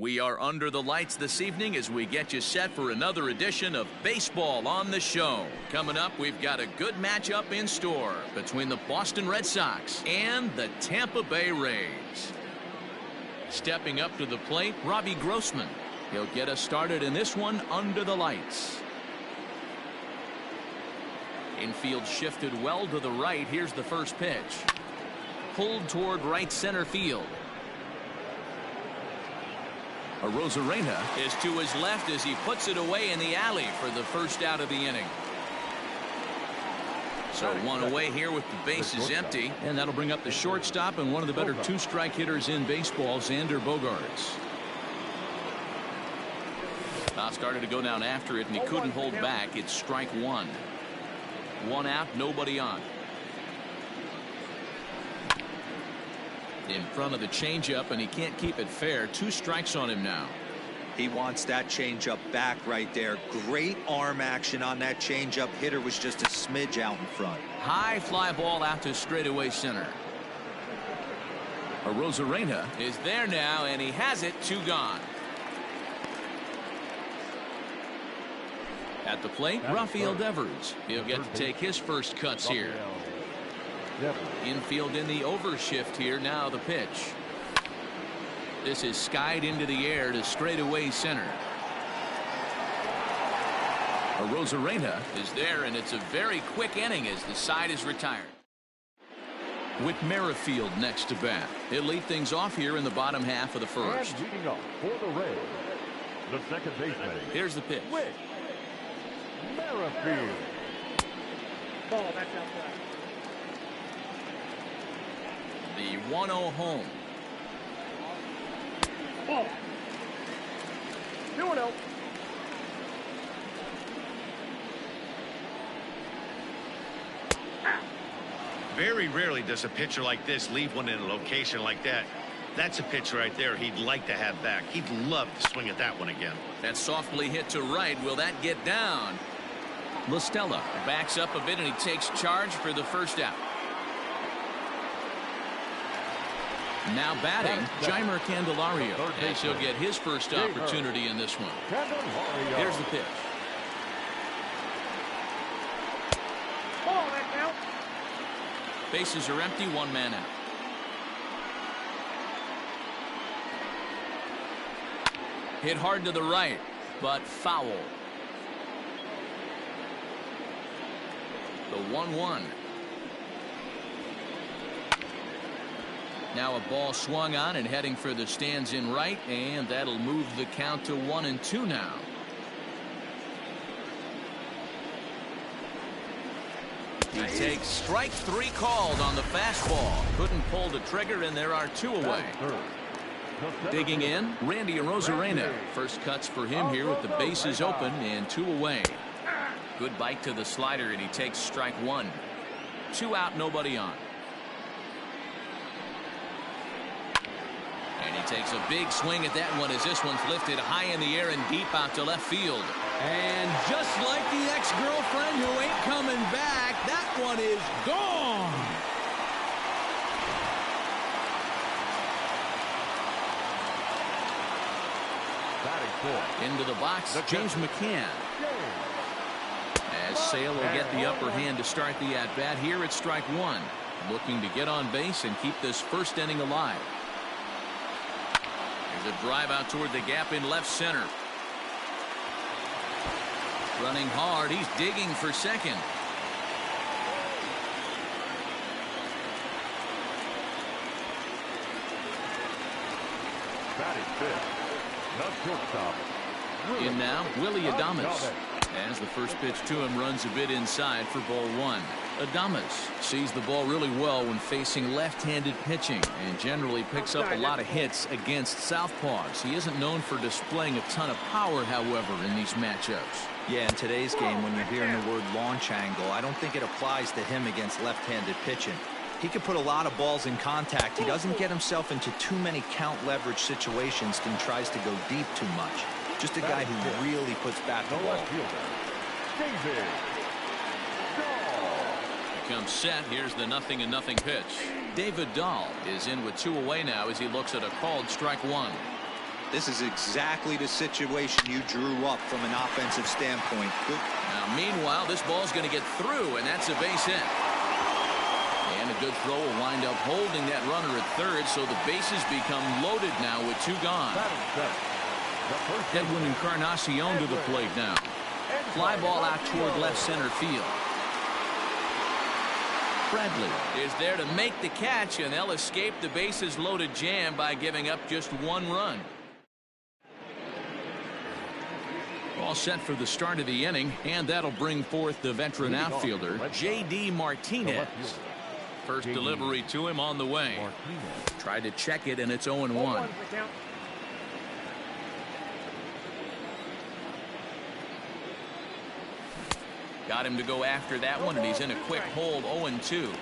We are under the lights this evening as we get you set for another edition of Baseball on the Show. Coming up, we've got a good matchup in store between the Boston Red Sox and the Tampa Bay Rays. Stepping up to the plate, Robbie Grossman. He'll get us started in this one under the lights. Infield shifted well to the right. Here's the first pitch. Pulled toward right center field. Arozarena is to his left as he puts it away in the alley for the first out of the inning. So one away here with the bases empty, and that'll bring up the shortstop and one of the better two-strike hitters in baseball, Xander Bogaerts. Started to go down after it, and he couldn't hold back. It's strike one. One out, nobody on. In front of the changeup, and he can't keep it fair. 2 strikes on him now. He wants that changeup back right there. Great arm action on that changeup. Hitter was just a smidge out in front. High fly ball out to straightaway center. Arozarena is there now, and he has it. 2 gone. At the plate, Rafael Devers. He'll get to take his first cuts here. Infield in the overshift here. Now the pitch. This is skied into the air to straightaway center. Arozarena is there, and it's a very quick inning as the side is retired. With Merrifield next to bat, he'll lead things off here in the bottom half of the first. And leading off for the Rays, the second baseman. Here's the pitch. Merrifield. Ball back outside. The 1-0 home. Ball. 2-0. Very rarely does a pitcher like this leave one in a location like that. That's a pitch right there he'd like to have back. He'd love to swing at that one again. That's softly hit to right. Will that get down? LaStella backs up a bit, and he takes charge for the first out. Now batting, Jeimer Candelario, as he'll get his first opportunity in this one. Here's the pitch. Ball back out. Bases are empty, 1 man out. Hit hard to the right, but foul. The 1-1. Now a ball swung on and heading for the stands in right, and that'll move the count to 1-2 now. He takes strike 3 called on the fastball. Couldn't pull the trigger, and there are 2 away. Digging in, Randy Arozarena. First cuts for him here with the bases open and 2 away. Good bite to the slider, and he takes strike 1. 2 out, nobody on. And he takes a big swing at that one as this one's lifted high in the air and deep out to left field. And just like the ex-girlfriend who ain't coming back, that one is gone. Into the box, James McCann. As Sale will get the upper hand to start the at-bat here at strike 1. Looking to get on base and keep this first inning alive. There's a drive out toward the gap in left center. Running hard, he's digging for second. Batting fifth, the shortstop. In now, Willie Adames. As the first pitch to him runs a bit inside for ball 1. Adames sees the ball really well when facing left-handed pitching and generally picks up a lot of hits against southpaws. He isn't known for displaying a ton of power, however, in these matchups. Yeah, in today's game, when you're hearing the word launch angle, I don't think it applies to him against left-handed pitching. He can put a lot of balls in contact. He doesn't get himself into too many count leverage situations and tries to go deep too much. Just a guy who really puts back the ball. Comes set. Here's the 0-0 pitch. David Dahl is in with 2 away now as he looks at a called strike 1. This is exactly the situation you drew up from an offensive standpoint. Good. Now, meanwhile, this ball's going to get through, and that's a base hit. And a good throw will wind up holding that runner at third, so the bases become loaded now with 2 gone. Edwin Encarnacion to the plate now. Fly ball out toward left center field. Bradley is there to make the catch, and they'll escape the bases loaded jam by giving up just 1 run. All set for the start of the inning, and that'll bring forth the veteran outfielder, J.D. Martinez. First delivery to him on the way. Tried to check it, and it's 0-1. Got him to go after that one, and he's in a quick hold, 0-2.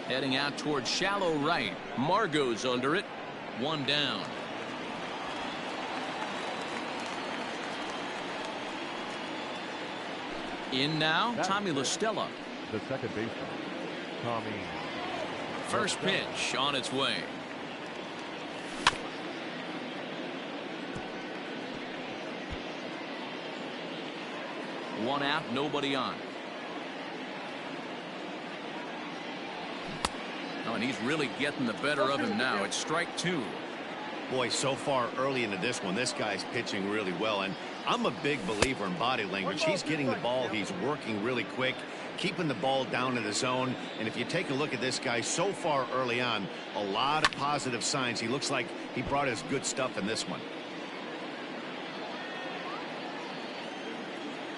Heading out towards shallow right. Margot's under it. 1 down. In now, Tommy La Stella. The second baseman, Tommy. First pitch on its way. One out, nobody on. Oh, and he's really getting the better of him now. It's strike 2. Boy, so far early into this one, this guy's pitching really well, and I'm a big believer in body language. He's getting the ball, he's working really quick, keeping the ball down in the zone. And if you take a look at this guy so far early on, a lot of positive signs. He looks like he brought his good stuff in this one.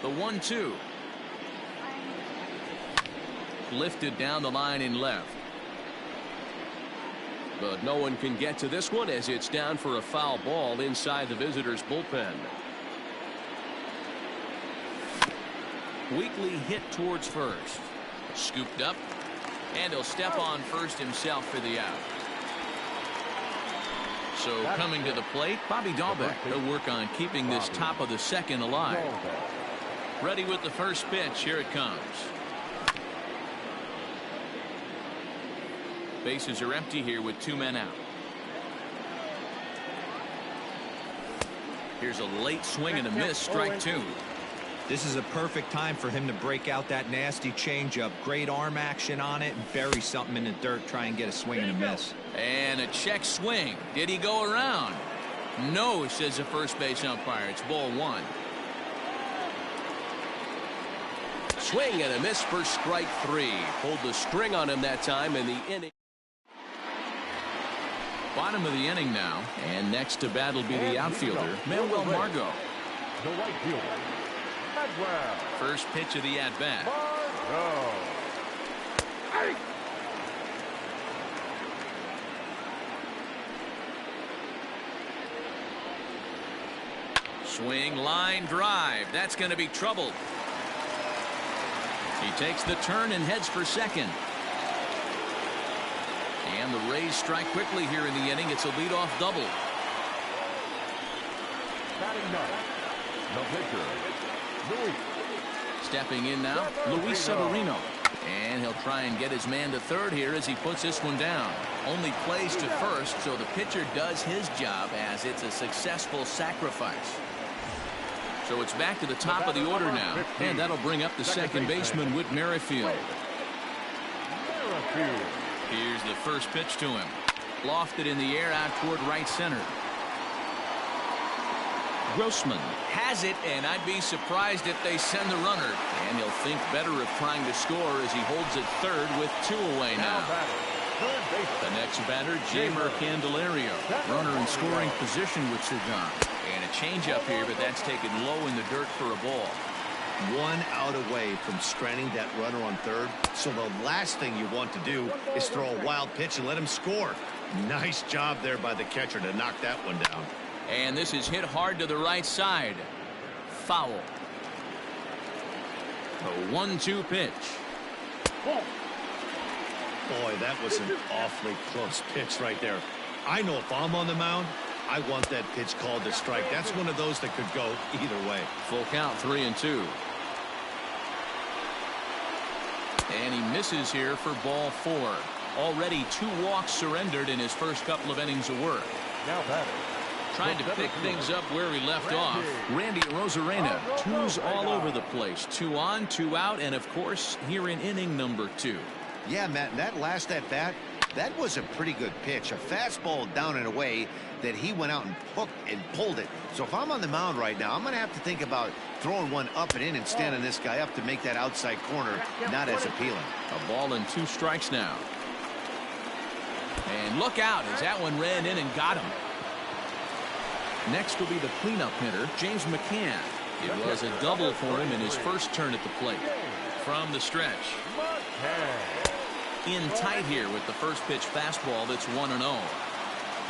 The 1-2. Lifted down the line in left. But no one can get to this one as it's down for a foul ball inside the visitors' bullpen. Weekly hit towards first. Scooped up. And he'll step on first himself for the out. So coming to the plate, Bobby Dahlbeck. He'll work on keeping this top of the second alive. Ready with the first pitch. Here it comes. Bases are empty here with 2 men out. Here's a late swing and a miss. Strike 2. This is a perfect time for him to break out that nasty changeup. Great arm action on it and bury something in the dirt. Try and get a swing and a miss. And a check swing. Did he go around? No, says the first base umpire. It's ball 1. Swing and a miss for strike 3. Pulled the string on him that time in the inning. Bottom of the inning now, and next to bat will be the outfielder, Manuel Margot. The right fielder, Manuel. First pitch of the at-bat. Margot. Swing, line, drive. That's going to be trouble. He takes the turn and heads for second. And the Rays strike quickly here in the inning. It's a leadoff double. Batting ninth, the pitcher, Luis. Stepping in now, Luis Severino. And he'll try and get his man to third here as he puts this one down. Only plays to first, so the pitcher does his job as it's a successful sacrifice. So it's back to the top of the order now. And that'll bring up the second baseman, Whit Merrifield. Here's the first pitch to him. Lofted in the air out toward right center. Grossman has it, and I'd be surprised if they send the runner. And he'll think better of trying to score as he holds it third with 2 away now. The next batter, Jamer Candelario. Runner in scoring position with Sagan. And a changeup here, but that's taken low in the dirt for a ball. 1 out away from stranding that runner on third. So the last thing you want to do is throw a wild pitch and let him score. Nice job there by the catcher to knock that one down. And this is hit hard to the right side. Foul. A 1-2 pitch. Boy, that was an awfully close pitch right there. I know if I'm on the mound, I want that pitch called a strike. That's one of those that could go either way. Full count, 3-2. And he misses here for ball 4. Already 2 walks surrendered in his first couple of innings of work. Now batter. Trying to pick things up where he left off. Randy Rosarena. 2's all over the place. 2 on, 2 out, and of course here in inning number 2. Yeah, Matt, that last at bat, that was a pretty good pitch. A fastball down and away that he went out and hooked and pulled it. So if I'm on the mound right now, I'm going to have to think about throwing one up and in and standing this guy up to make that outside corner not as appealing. A ball and 2 strikes now. And look out as that one ran in and got him. Next will be the cleanup hitter, James McCann. It was a double for him in his first turn at the plate. From the stretch. In tight here with the first pitch fastball that's 1-0.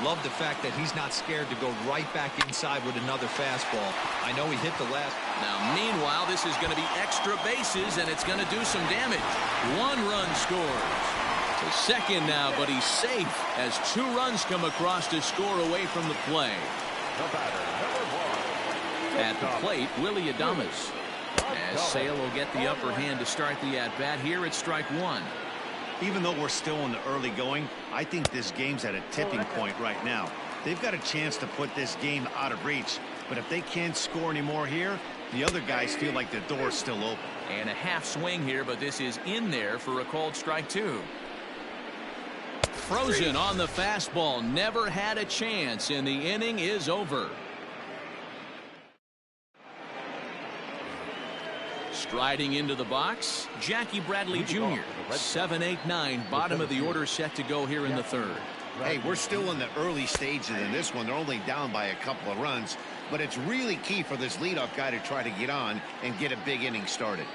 Love the fact that he's not scared to go right back inside with another fastball. I know he hit the last. Now, meanwhile, this is going to be extra bases, and it's going to do some damage. 1 run scores. To second now, but he's safe as 2 runs come across to score away from the play. At the plate, Willie Adames. As Sale will get the upper hand to start the at-bat here at strike 1. Even though we're still in the early going, I think this game's at a tipping point right now. They've got a chance to put this game out of reach, but if they can't score anymore here, the other guys feel like the door's still open. And a half swing here, but this is in there for a called strike 2. Frozen on the fastball, never had a chance, and the inning is over. Striding into the box, Jackie Bradley Jr. 7-8-9, bottom of the order set to go here in the 3rd. Hey, we're still in the early stages in this one. They're only down by a couple of runs, but it's really key for this leadoff guy to try to get on and get a big inning started.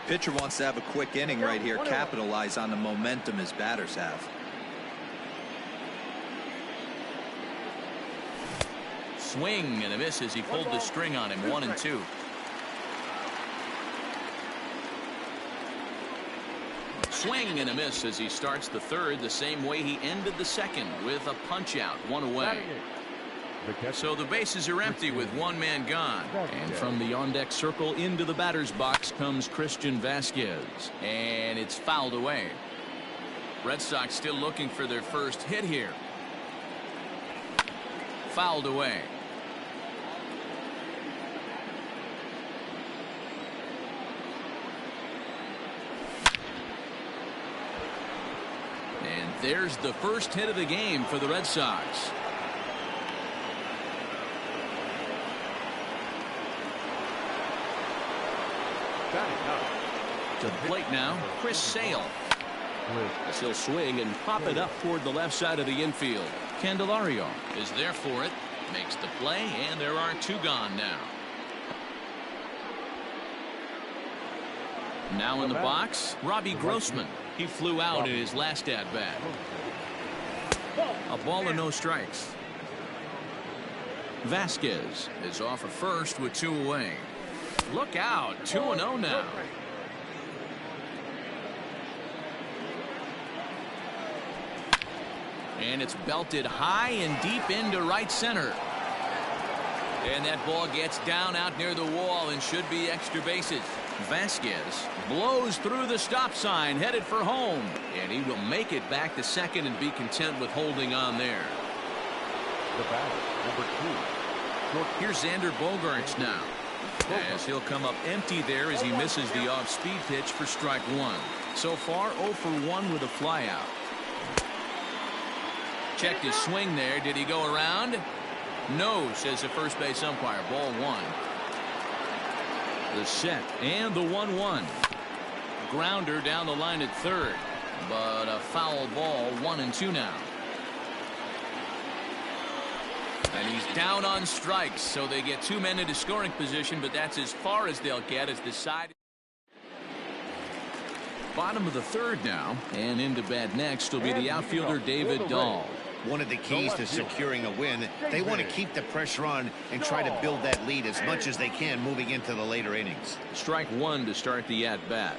Pitcher wants to have a quick inning right here, capitalize on the momentum his batters have. Swing and a miss as he pulled the string on him. 1-2. Swing and a miss as he starts the 3rd the same way he ended the 2nd with a punch out, 1 away. So the bases are empty with 1 man gone. And from the on-deck circle into the batter's box comes Christian Vasquez. And it's fouled away. Red Sox still looking for their first hit here. Fouled away. And there's the first hit of the game for the Red Sox. To the plate now, Chris Sale. As he'll swing and pop it up toward the left side of the infield. Candelario is there for it, makes the play, and there are 2 gone now. Now in the box, Robbie Grossman. He flew out in his last at-bat. A ball and no strikes. Vasquez is off at first with 2 away. Look out, 2-0 now. And it's belted high and deep into right center. And that ball gets down out near the wall and should be extra bases. Vasquez blows through the stop sign, headed for home. And he will make it back to second and be content with holding on there. The batter, number 2. Here's Xander Bogaerts now. As he'll come up empty there as he misses the off-speed pitch for strike 1. So far 0 for 1 with a flyout. Checked his swing there. Did he go around? No, says the first base umpire. Ball 1. The set and the 1-1. Grounder down the line at 3rd. But a foul ball. 1-2 now. And he's down on strikes, so they get 2 men into scoring position, but that's as far as they'll get as the side. Bottom of the 3rd now, and into bat next will be the outfielder David Dahl. One of the keys to securing a win, they want to keep the pressure on and try to build that lead as much as they can moving into the later innings. Strike 1 to start the at-bat.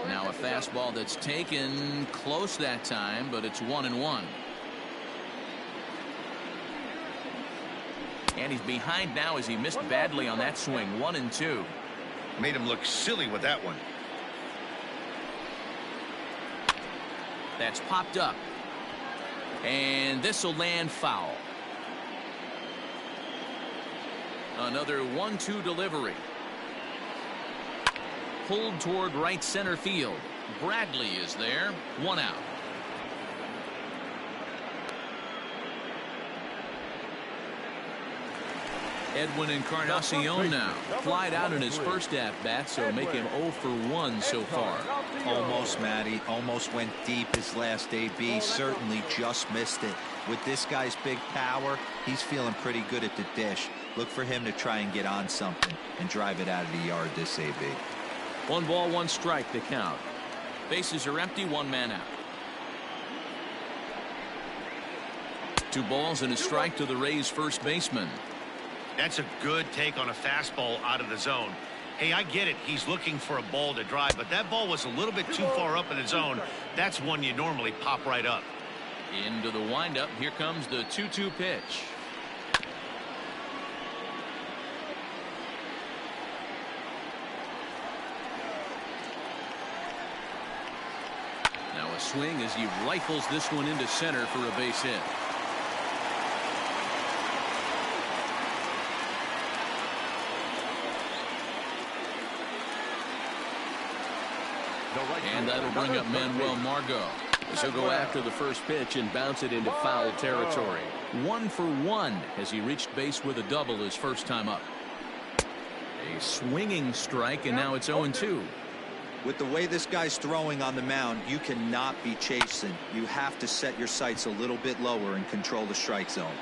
Now a fastball that's taken close that time, but it's 1-1. And he's behind now as he missed badly on that swing. 1-2. Made him look silly with that one. That's popped up. And this will land foul. Another 1-2 delivery. Pulled toward right center field. Bradley is there. 1 out. Edwin Encarnacion now. Flied out in his first at-bat, so make him 0 for 1 so far. Almost, Matty. Almost went deep his last AB. Certainly just missed it. With this guy's big power, he's feeling pretty good at the dish. Look for him to try and get on something and drive it out of the yard this AB. 1 ball, 1 strike to count. Bases are empty, 1 man out. 2 balls and a strike to the Rays first baseman. That's a good take on a fastball out of the zone. Hey, I get it. He's looking for a ball to drive, but that ball was a little bit too far up in the zone. That's one you normally pop right up. Into the windup. Here comes the 2-2 pitch. Now a swing as he rifles this one into center for a base hit. And that'll bring up Manuel Margot. He'll go after the first pitch and bounce it into foul territory. 1 for 1 as he reached base with a double his first time up. A swinging strike, and now it's 0-2. With the way this guy's throwing on the mound, you cannot be chasing. You have to set your sights a little bit lower and control the strike zone.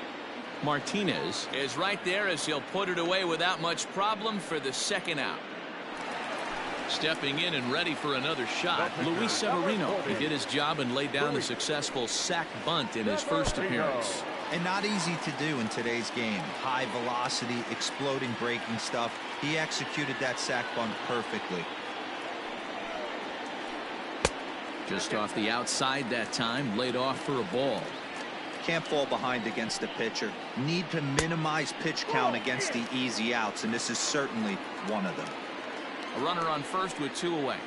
Martinez is right there as he'll put it away without much problem for the second out. Stepping in and ready for another shot, Luis Severino. He did his job and laid down a successful sac bunt in his first appearance. And not easy to do in today's game. High velocity, exploding breaking stuff. He executed that sac bunt perfectly. Just off the outside that time, laid off for a ball. Can't fall behind against the pitcher. Need to minimize pitch count against the easy outs, and this is certainly one of them. A runner on first with 2 away.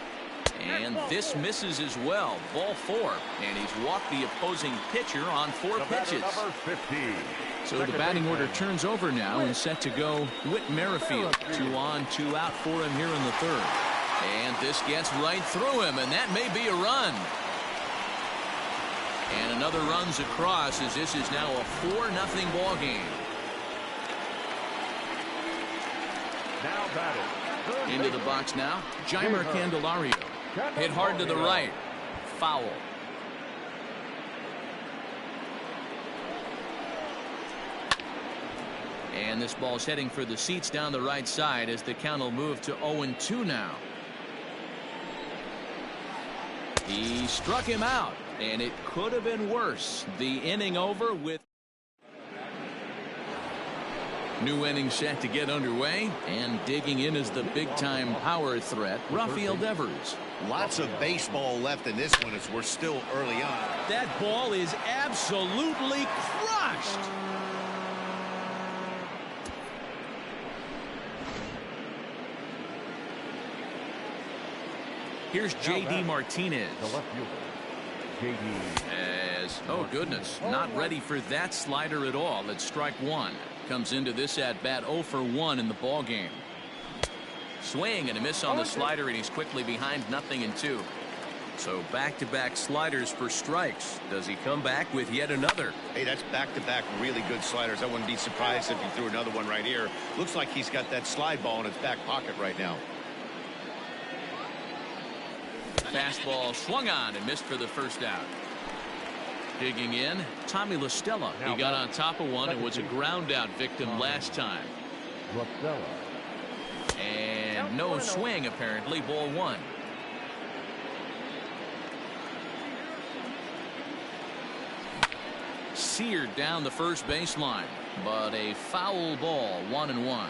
And this misses as well. Ball 4. And he's walked the opposing pitcher on 4 pitches. So the batting order turns over now and set to go Whit Merrifield. 2 on, 2 out for him here in the 3rd. And this gets right through him, and that may be a run. And another runs across as this is now a 4-0 ball game. Now batting. Into the box now, Jeimer Candelario. Hit hard to the right. Foul. And this ball's heading for the seats down the right side as the count will move to 0-2 now. He struck him out, and it could have been worse. The inning over with new inning set to get underway, and digging in is the big-time power threat, Rafael Devers. Lots of baseball left in this one as we're still early on. That ball is absolutely crushed. Here's J.D. Martinez. The left fielder, J.D. As, oh goodness, not ready for that slider at all. It's strike 1. Comes into this at bat 0 for 1 in the ball game. Swing and a miss on the slider, and he's quickly behind 0-2. So back-to-back sliders for strikes. Does he come back with yet another? Hey, that's back-to-back really good sliders. I wouldn't be surprised if he threw another one right here. Looks like he's got that slide ball in his back pocket right now. Fastball swung on and missed for the first out. Digging in, Tommy La Stella. He got on top of one and was a ground out victim last time. And no swing apparently. Ball 1. Seared down the first baseline, but a foul ball. 1-1.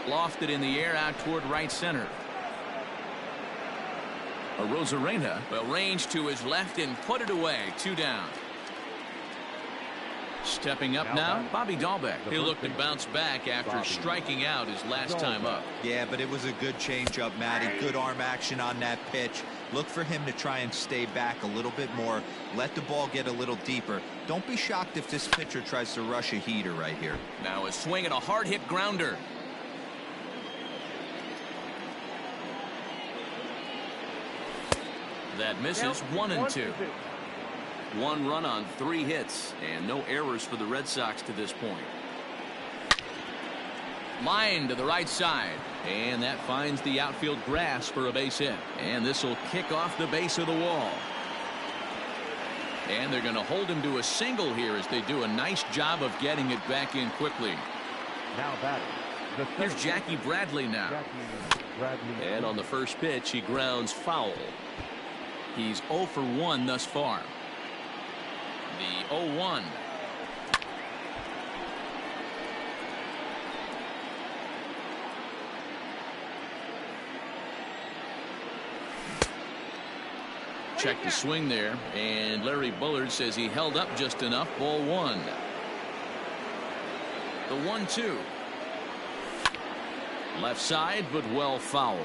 Lofted in the air out toward right center. A Rosarena will range to his left and put it away. 2 down. Stepping up now, Bobby Dahlbeck. He'll look to bounce back after striking out his last time up. Yeah, but it was a good changeup, Matty. Good arm action on that pitch. Look for him to try and stay back a little bit more. Let the ball get a little deeper. Don't be shocked if this pitcher tries to rush a heater right here. Now a swing and a hard hit grounder. That misses. 1-2. 1 run on 3 hits and no errors for the Red Sox to this point. Line to the right side, and that finds the outfield grass for a base hit, and this will kick off the base of the wall, and they're going to hold him to a single here as they do a nice job of getting it back in quickly. Now batting. Here's Jackie Bradley now. And on the first pitch, he grounds foul. He's 0 for 1 thus far. The 0-1. Check the swing there, and Larry Bullard says he held up just enough. Ball 1. The 1-2. Left side, but well foul.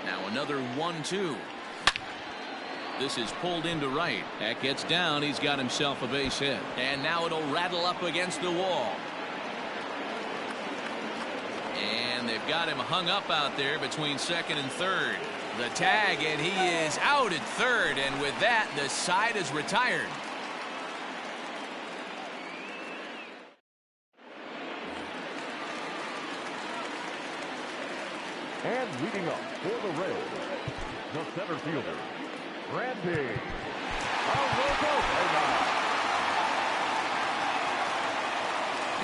Now another 1-2. This is pulled into right. That gets down. He's got himself a base hit. And now it'll rattle up against the wall. And they've got him hung up out there between second and third. The tag, and he is out at third. And with that, the side is retired. And leading up for the Reds, the center fielder, Randy.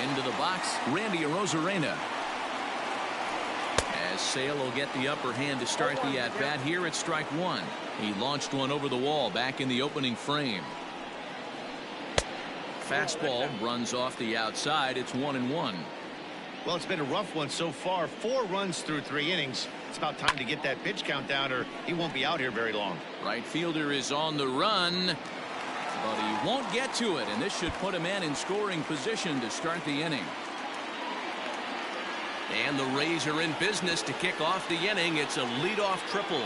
Into the box, Randy Arozarena. As Sale will get the upper hand to start the at-bat here at strike 1. He launched one over the wall back in the opening frame. Fastball runs off the outside. It's 1-1. Well, it's been a rough one so far. 4 runs through 3 innings. It's about time to get that pitch count down, or he won't be out here very long. Right fielder is on the run, but he won't get to it, and this should put a man in scoring position to start the inning. And the Rays are in business to kick off the inning. It's a leadoff triple.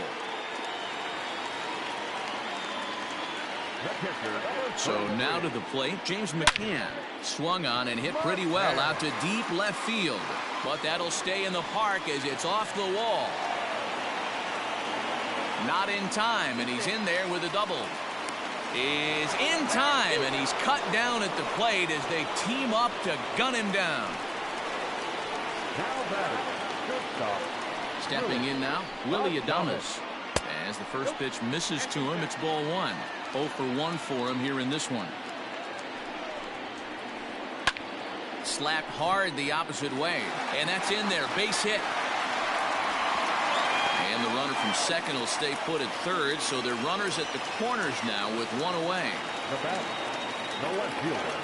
So now to the plate, James McCann. Swung on and hit pretty well out to deep left field. But that'll stay in the park as it's off the wall. Not in time, and he's in there with a double. Is in time, and he's cut down at the plate as they team up to gun him down. Stepping in now, Willie Adames. As the first pitch misses to him, it's ball 1. 0 for 1 for him here in this one. Slapped hard the opposite way, and that's in there. Base hit. And the runner from second will stay put at third, so they're runners at the corners now with 1 away. The batter, the left fielder,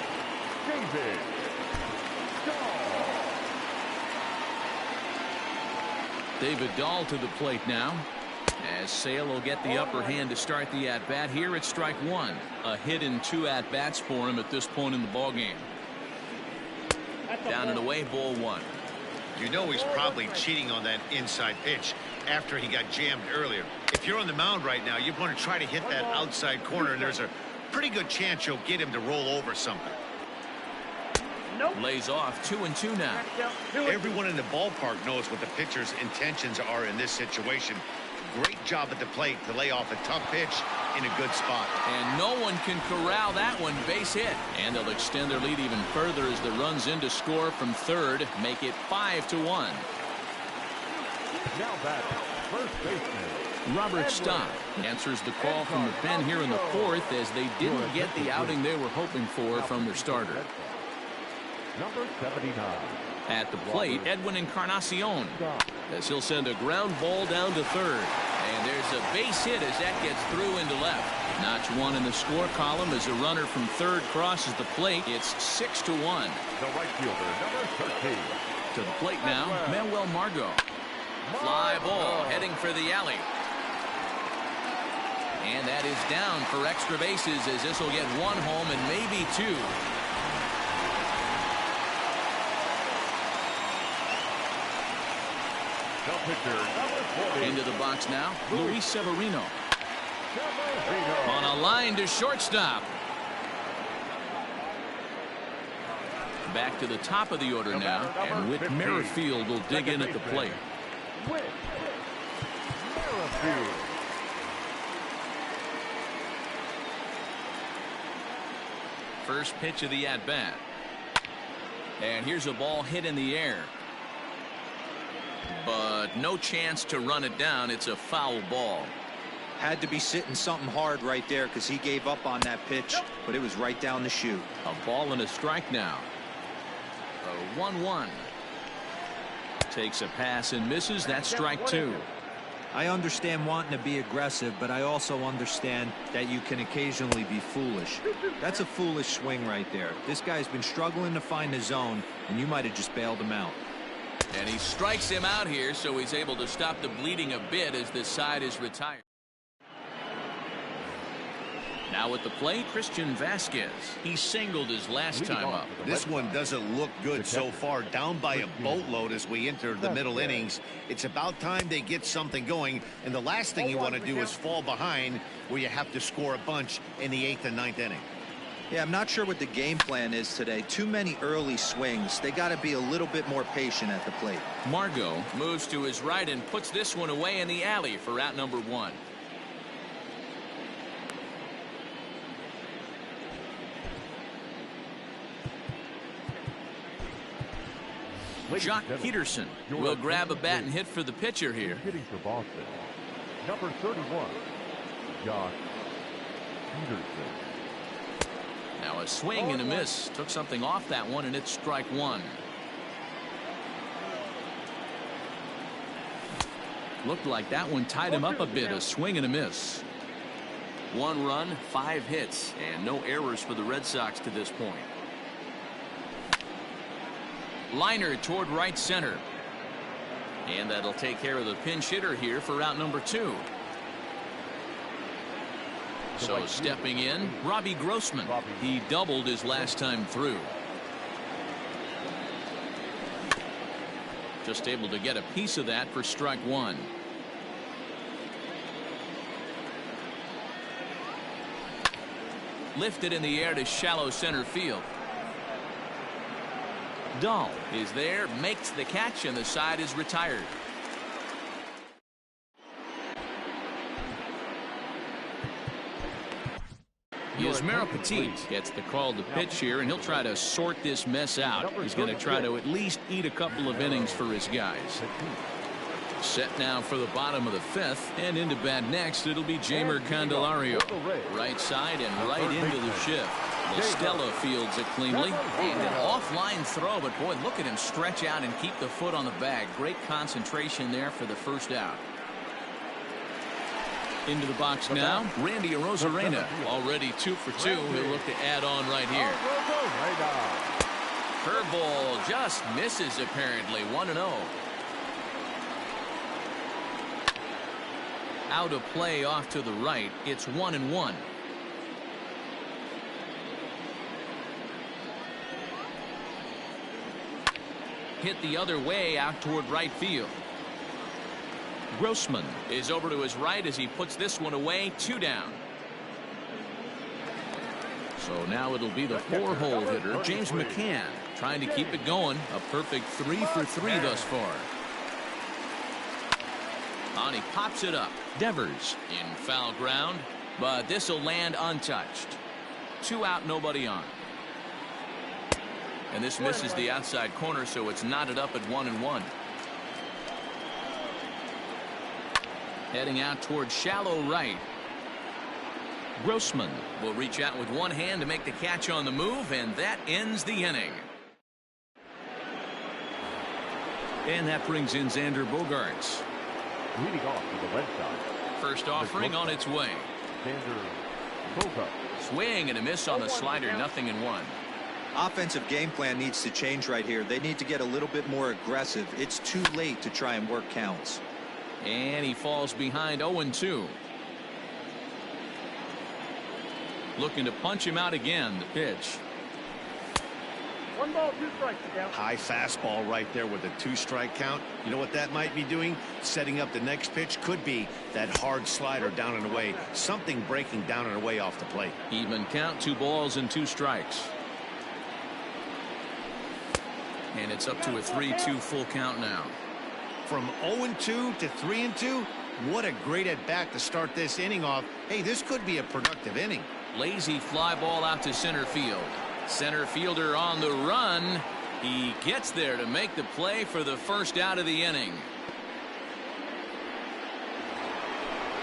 David Dahl. David Dahl to the plate now. As Sale will get the upper hand to start the at-bat here at strike 1. A hit in 2 at-bats for him at this point in the ballgame. Down and away, ball 1. You know he's probably cheating on that inside pitch after he got jammed earlier. If you're on the mound right now, you want to try to hit that outside corner, and there's a pretty good chance you'll get him to roll over something. Lays off. 2-2 now. Everyone in the ballpark knows what the pitcher's intentions are in this situation. Great job at the plate to lay off a tough pitch in a good spot. And no one can corral that one. Base hit. And they'll extend their lead even further as the runs in to score from third. Make it 5-1. Now batting, first baseman, Robert Stock answers the call from the pen here in the 4th as they didn't get the outing they were hoping for from their starter. Number 79. At the plate, Edwin Encarnacion, as he'll send a ground ball down to third. And there's a base hit as that gets through into left. Notch 1 in the score column as a runner from third crosses the plate. It's 6-1. The right fielder, number 13. To the plate now, Manuel Margot. Fly ball heading for the alley. And that is down for extra bases, as this will get one home and maybe two. Into the box now, Luis Severino. On a line to shortstop. Back to the top of the order now, and Whit Merrifield will dig in at the plate. First pitch of the at-bat. And here's a ball hit in the air. But no chance to run it down. It's a foul ball. Had to be sitting something hard right there because he gave up on that pitch, but it was right down the chute. A ball and a strike now. A 1-1. Takes a pass and misses. That's strike two. I understand wanting to be aggressive, but I also understand that you can occasionally be foolish. That's a foolish swing right there. This guy's been struggling to find the zone, and you might have just bailed him out. And he strikes him out here, so he's able to stop the bleeding a bit as this side is retired. Now at the plate, Christian Vasquez. He singled his last time up. This one doesn't look good so far. Down by a boatload as we enter the middle innings. It's about time they get something going. And the last thing you want to do is fall behind where you have to score a bunch in the 8th and 9th inning. Yeah, I'm not sure what the game plan is today. Too many early swings. They got to be a little bit more patient at the plate. Margot moves to his right and puts this one away in the alley for out number one. Jock Peterson will grab a bat and hit for the pitcher here. Hitting for Boston, number 31, Jock Peterson. Now a swing and a miss. Took something off that one, and it's strike one. Looked like that one tied him up a bit. A swing and a miss. 1 run, 5 hits, and no errors for the Red Sox to this point. Liner toward right center. And that'll take care of the pinch hitter here for out number 2. So stepping in, Robbie Grossman. He doubled his last time through. Just able to get a piece of that for strike one. Lifted in the air to shallow center field. Dahl is there, makes the catch, and the side is retired. Yasmero Petit gets the call to pitch here, and he'll try to sort this mess out. He's going to try to at least eat a couple of innings for his guys. Set now for the bottom of the 5th, and into bat next, it'll be Jeimer Candelario. Right side and right into the shift. Stella fields it cleanly, and an offline throw, but boy, look at him stretch out and keep the foot on the bag. Great concentration there for the first out. Into the box now, Randy Arozarena, already 2 for 2. He'll look to add on right here. Curveball just misses apparently. 1-0. Out of play off to the right. It's 1-1. Hit the other way out toward right field. Grossman is over to his right as he puts this one away. 2 down. So now it'll be the 4-hole hitter, James McCann, trying to keep it going. A perfect 3 for 3 thus far. And he pops it up. Devers in foul ground, but this will land untouched. 2 out, nobody on. And this misses the outside corner, so it's knotted up at 1-1. Heading out towards shallow right. Grossman will reach out with one hand to make the catch on the move, and that ends the inning. And that brings in Xander Bogaerts. Leading off for the Red Sox. First offering on its way. Xander Bogaerts. Swing and a miss on the slider. 0-1. Offensive game plan needs to change right here. They need to get a little bit more aggressive. It's too late to try and work counts. And he falls behind 0-2. Looking to punch him out again. The pitch. 1 ball, 2 strikes, Miguel. High fastball right there with a 2-strike count. You know what that might be doing? Setting up the next pitch. Could be that hard slider down and away. Something breaking down and away off the plate. Even count, 2 balls and 2 strikes. And it's up to a 3-2 full count now. From 0-2 to 3-2. What a great at bat to start this inning off. Hey, this could be a productive inning. Lazy fly ball out to center field. Center fielder on the run. He gets there to make the play for the first out of the inning.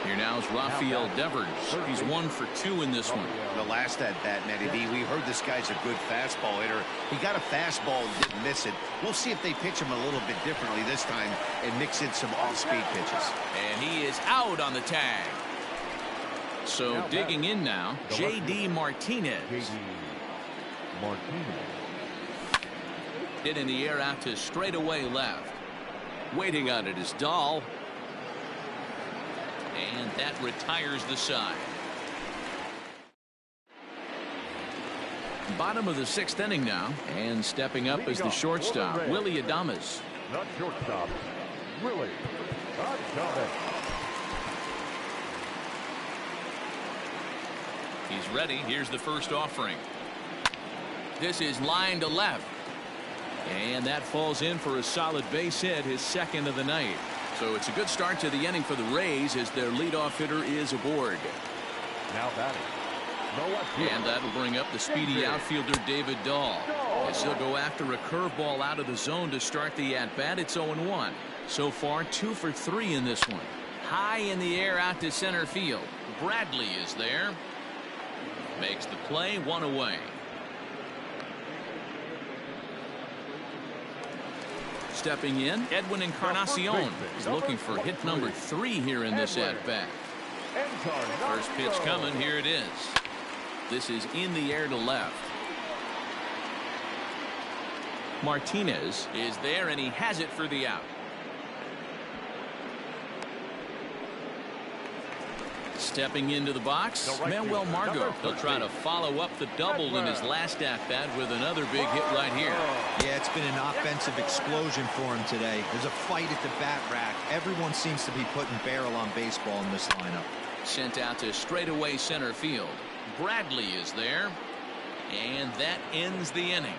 Here now is Rafael Devers. He's 1 for 2 in this one. The last at bat, Matty B, we heard this guy's a good fastball hitter. He got a fastball and didn't miss it. We'll see if they pitch him a little bit differently this time and mix in some off-speed pitches. And he is out on the tag. So digging in now, J.D. Martinez. Hit in the air out to straightaway left. Waiting on it is Dahl. And that retires the side. Bottom of the 6th inning now. And stepping up is the shortstop, Willie Adames. Not shortstop, Willie Adames. He's ready. Here's the first offering. This is line to left. And that falls in for a solid base hit, his 2nd of the night. So it's a good start to the inning for the Rays as their leadoff hitter is aboard. Now batting. And that'll bring up the speedy outfielder David Dahl as he'll go after a curveball out of the zone to start the at-bat. It's 0-1. So far 2 for 3 in this one. High in the air out to center field. Bradley is there. Makes the play, 1 away. Stepping in, Edwin Encarnacion is looking for hit number 3 here in this at-bat. First pitch coming, here it is. This is in the air to left. Martinez is there and he has it for the out. Stepping into the box, Manuel Margot. He'll try to follow up the double in his last at-bat with another big hit right here. Yeah, it's been an offensive explosion for him today. There's a fight at the bat rack. Everyone seems to be putting barrel on baseball in this lineup. Sent out to straightaway center field. Bradley is there. And that ends the inning.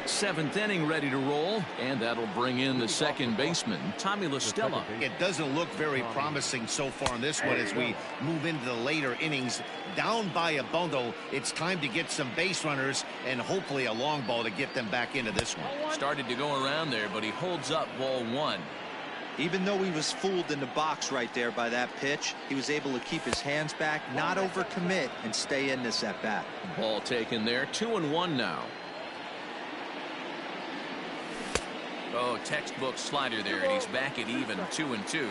7th inning ready to roll, and that'll bring in the second baseman, Tommy La Stella. It doesn't look very promising so far in this one as we move into the later innings. Down by a bundle, it's time to get some base runners and hopefully a long ball to get them back into this one. Started to go around there, but he holds up ball 1. Even though he was fooled in the box right there by that pitch, he was able to keep his hands back, not overcommit, and stay in this at bat. Ball taken there, 2-1 now. Oh, textbook slider there, and he's back at even, 2-2.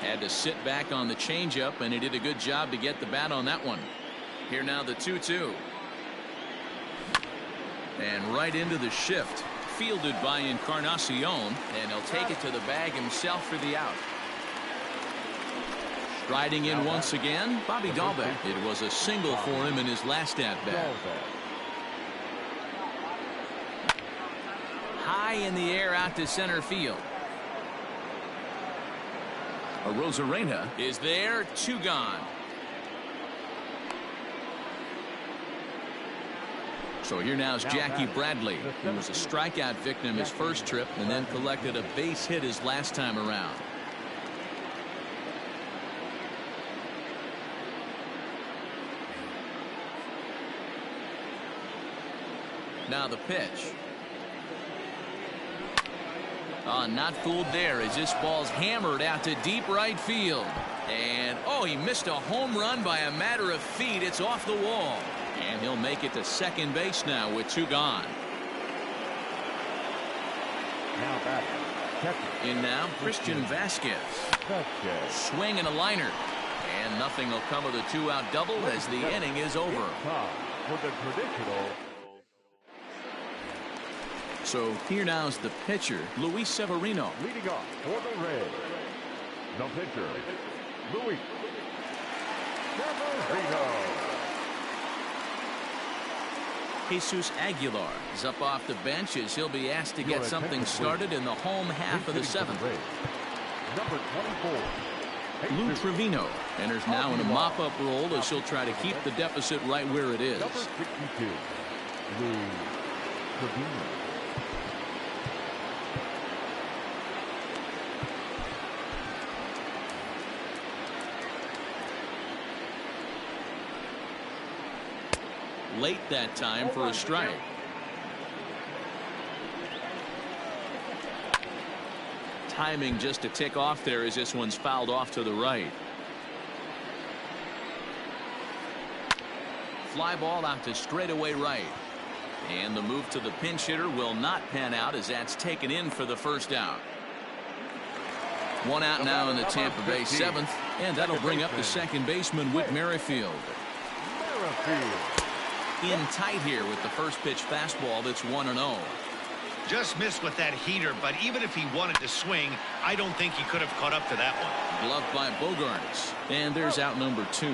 Had to sit back on the changeup, and he did a good job to get the bat on that one. Here now the 2-2. And right into the shift. Fielded by Encarnacion, and he'll take it to the bag himself for the out. Striding in once again, Bobby Dahlbeck. It was a single for him in his last at-bat. High in the air out to center field. Arozarena is there, 2 gone. So here now is Jackie Bradley, who was a strikeout victim his first trip and then collected a base hit his last time around. Now the pitch. Not fooled there as this ball's hammered out to deep right field. And, oh, he missed a home run by a matter of feet. It's off the wall. And he'll make it to second base now with 2 gone. Now batting. In now, Christian Vasquez. Swing and a liner. And nothing will come of the 2-out double as the inning is over. For the traditional So here now is the pitcher, Luis Severino. Leading off for the Reds, the pitcher, Luis Severino. Jesus Aguilar is up off the bench as he'll be asked to get something started in the home half of the seventh. Number 24. Lou Trevino enters now in a mop-up role as he'll try to keep the deficit right where it is. Number 62. Lou Trevino. Late that time for a strike. Timing just a tick off there as this one's fouled off to the right. Fly ball out to straightaway right. And the move to the pinch hitter will not pan out as that's taken in for the first out. One out now in the Tampa Bay seventh, and that'll bring up the second baseman, Whit Merrifield. In tight here with the first pitch fastball that's 1-0. Just missed with that heater, but even if he wanted to swing, I don't think he could have caught up to that one. Gloved by Bogaerts, and there's out number 2.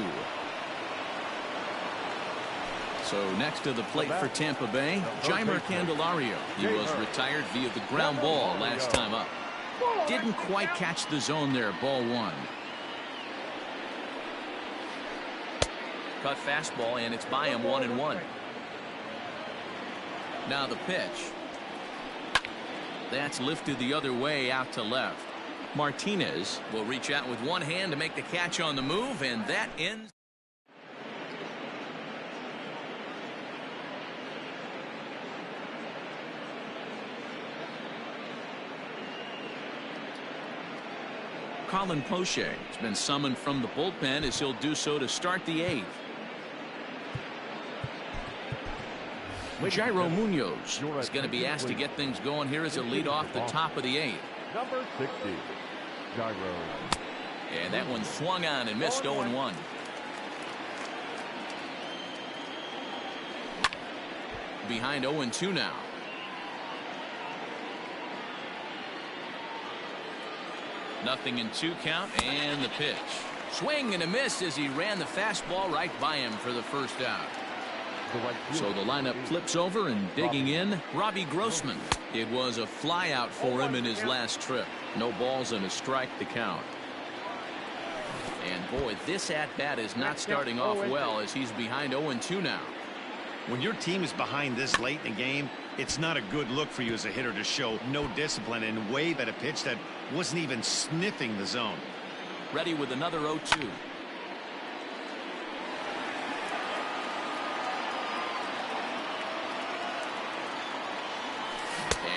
So next to the plate for Tampa Bay, Jeimer Candelario. He was retired via the ground ball last time up. Didn't quite catch the zone there, ball 1. Cut fastball, and it's by him 1-1. Now the pitch. That's lifted the other way out to left. Martinez will reach out with one hand to make the catch on the move, and that ends. Colin Poche has been summoned from the bullpen as he'll do so to start the 8th. Jairo Munoz is going to be asked to get things going here as a lead off the top of the 8th. Number 60, Jairo. And that one swung on and missed 0-1. Behind 0-2 now. Nothing in 2 count, and the pitch. Swing and a miss as he ran the fastball right by him for the first out. So the lineup flips over, and digging in, Robbie Grossman. It was a fly out for him in his last trip. No balls and a strike to count. And boy, this at-bat is not starting off well as he's behind 0-2 now. When your team is behind this late in the game, it's not a good look for you as a hitter to show no discipline and wave at a pitch that wasn't even sniffing the zone. Ready with another 0-2.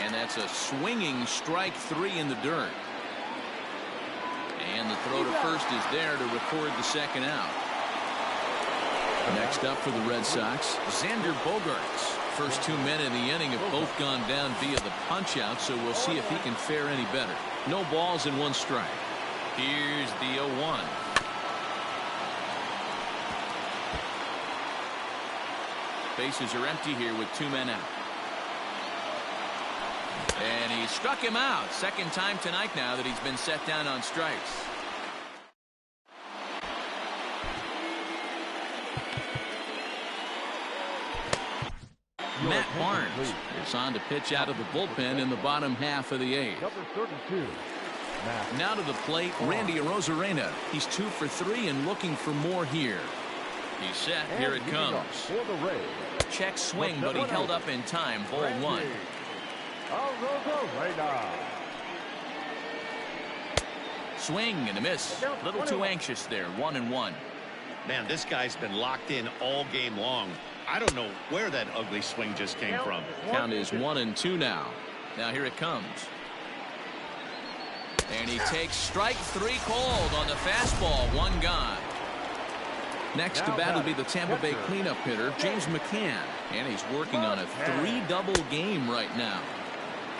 And that's a swinging strike 3 in the dirt. And the throw to first is there to record the second out. Next up for the Red Sox, Xander Bogaerts. First 2 men in the inning have both gone down via the punch-out, so we'll see if he can fare any better. No balls and 1 strike. Here's the 0-1. Bases are empty here with 2 men out. And he struck him out. Second time tonight now that he's been set down on strikes. Matt Barnes is on to pitch out of the bullpen in the bottom half of the 8th. Number 32. Now to the plate, Randy Arozarena. He's 2 for 3 and looking for more here. He's set. Here it comes. Check swing, but he held up in time. Ball 1. Swing and a miss. A little too anxious there. 1-1. Man, this guy's been locked in all game long. I don't know where that ugly swing just came from. Count is 1-2 now. Now here it comes. And he takes strike 3 cold on the fastball. 1 gone. Next to bat will be the Tampa Bay cleanup hitter, James McCann. And he's working on a 3-double game right now.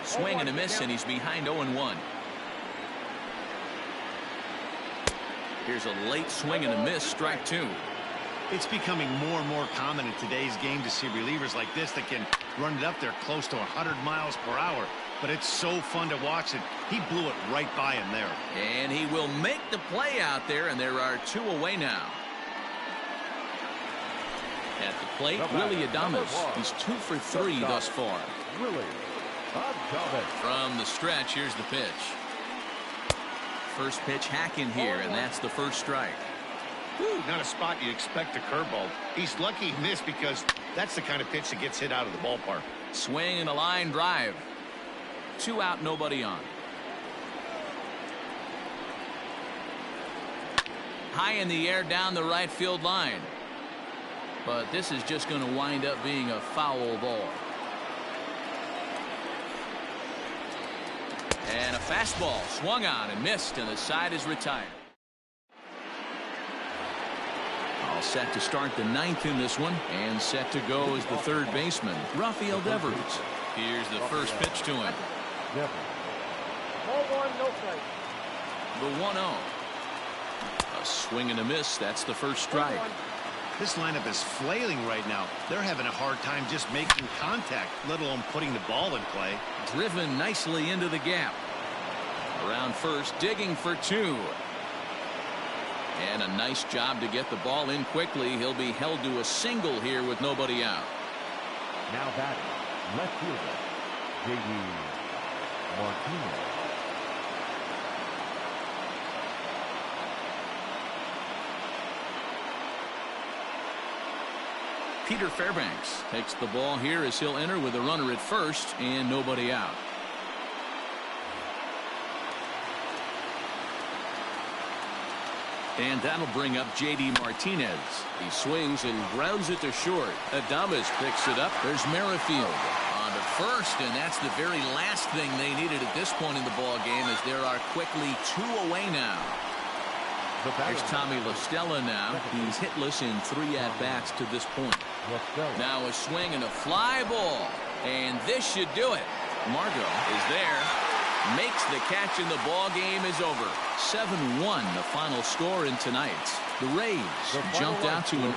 Swing and a miss, and he's behind 0-1. Here's a late swing and a miss, strike 2. It's becoming more and more common in today's game to see relievers like this that can run it up there close to 100 miles per hour. But it's so fun to watch it. He blew it right by him there. And he will make the play out there, and there are 2 away now. At the plate, Willie Adames. He's 2 for 3 thus far. Willie Adames. From the stretch, here's the pitch. First pitch hacking here, and that's the first strike. Ooh, not a spot you'd expect a curveball. He's lucky he missed because that's the kind of pitch that gets hit out of the ballpark. Swing and a line drive. 2 out, nobody on. High in the air down the right field line. But this is just going to wind up being a foul ball. And a fastball swung on and missed, and the side is retired. All set to start the 9th in this one, and set to go is the third baseman, Rafael Devers. Here's the first pitch to him. Ball 1, no strike. The 1-0. A swing and a miss. That's the first strike. This lineup is flailing right now. They're having a hard time just making contact, let alone putting the ball in play. Driven nicely into the gap. Around first, digging for 2. And a nice job to get the ball in quickly. He'll be held to a single here with nobody out. Now batting, left fielder, J.D. Martinez. Peter Fairbanks takes the ball here as he'll enter with a runner at first and nobody out. And that'll bring up J.D. Martinez. He swings and grounds it to short. Adames picks it up. There's Merrifield on to first, and that's the very last thing they needed at this point in the ball game, as there are quickly 2 away now. There's Tommy La Stella now. He's hitless in 3 at-bats to this point. Now a swing and a fly ball, and this should do it. Margot is there, makes the catch, and the ball game is over. 7-1 the final score in tonight's. The Rays jumped out to an